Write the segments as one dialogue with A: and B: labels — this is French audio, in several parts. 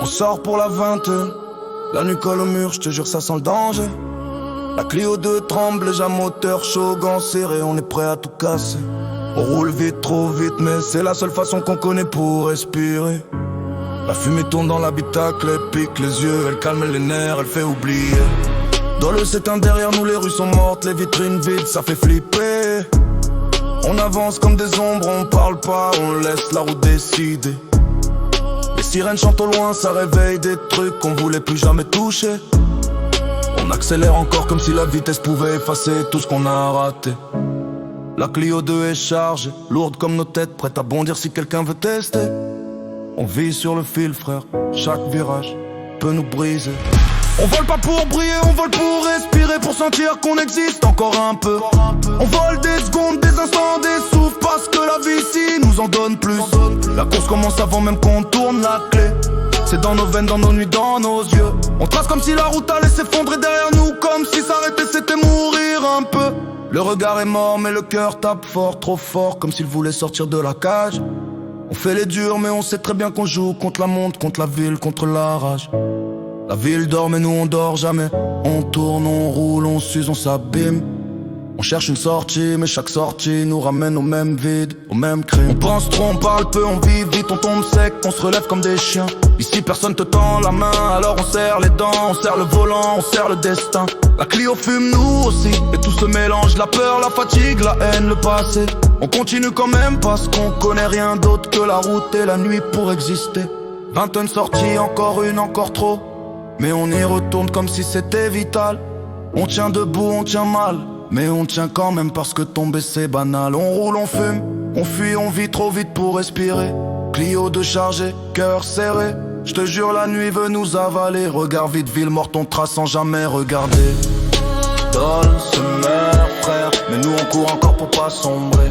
A: On sort pour la vingtaine, la nuit colle au mur, je te jure ça sent le danger. La Clio 2 tremble, déjà moteur chaud, gants serrés, on est prêt à tout casser. On roule vite, trop vite, mais c'est la seule façon qu'on connaît pour respirer. La fumée tourne dans l'habitacle, elle pique les yeux, elle calme les nerfs, elle fait oublier. Dans le s'éteint derrière nous, les rues sont mortes, les vitrines vides, ça fait flipper. On avance comme des ombres, on parle pas, on laisse la route décider. Les sirènes chantent au loin, ça réveille des trucs qu'on voulait plus jamais toucher. On accélère encore comme si la vitesse pouvait effacer tout ce qu'on a raté. La Clio 2 est chargée, lourde comme nos têtes, prête à bondir si quelqu'un veut tester. On vit sur le fil frère, chaque virage peut nous briser. On vole pas pour briller, on vole pour respirer, pour sentir qu'on existe encore un peu. On vole des secondes, des instants, des souffles, parce que la vie ici nous en donne plus. La course commence avant même qu'on tourne la clé. C'est dans nos veines, dans nos nuits, dans nos yeux. On trace comme si la route allait s'effondrer derrière nous, comme si s'arrêter c'était mourir un peu. Le regard est mort mais le cœur tape fort, trop fort, comme s'il voulait sortir de la cage. On fait les durs mais on sait très bien qu'on joue contre la montre, contre la ville, contre la rage. La ville dort mais nous on dort jamais. On tourne, on roule, on s'use, on s'abîme. On cherche une sortie mais chaque sortie nous ramène au même vide, au même crime. On pense trop, on parle peu, on vit vite, on tombe sec, on se relève comme des chiens. Ici personne te tend la main, alors on serre les dents, on serre le volant, on serre le destin. La Clio fume, nous aussi, et tout se mélange, la peur, la fatigue, la haine, le passé. On continue quand même parce qu'on connaît rien d'autre que la route et la nuit pour exister. 20 sorties, encore une, encore trop. Mais on y retourne comme si c'était vital. On tient debout, on tient mal, mais on tient quand même parce que tomber c'est banal. On roule, on fume, on fuit, on vit trop vite pour respirer. Clio 2 chargé, cœur serré. Je te jure la nuit veut nous avaler. Regard vide, ville morte, on trace sans jamais regarder. Dol se meurt frère, mais nous on court encore pour pas sombrer.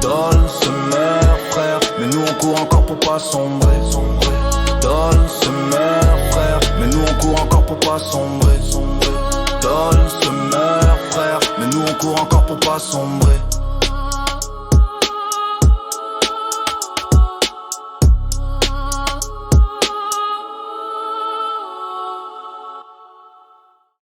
A: Dol se meurt frère, mais nous on court encore pour pas sombrer. Dol se meurt frère, mais nous on court encore pour pas sombrer. Dol se meurt frère, mais nous on court encore pour pas sombrer.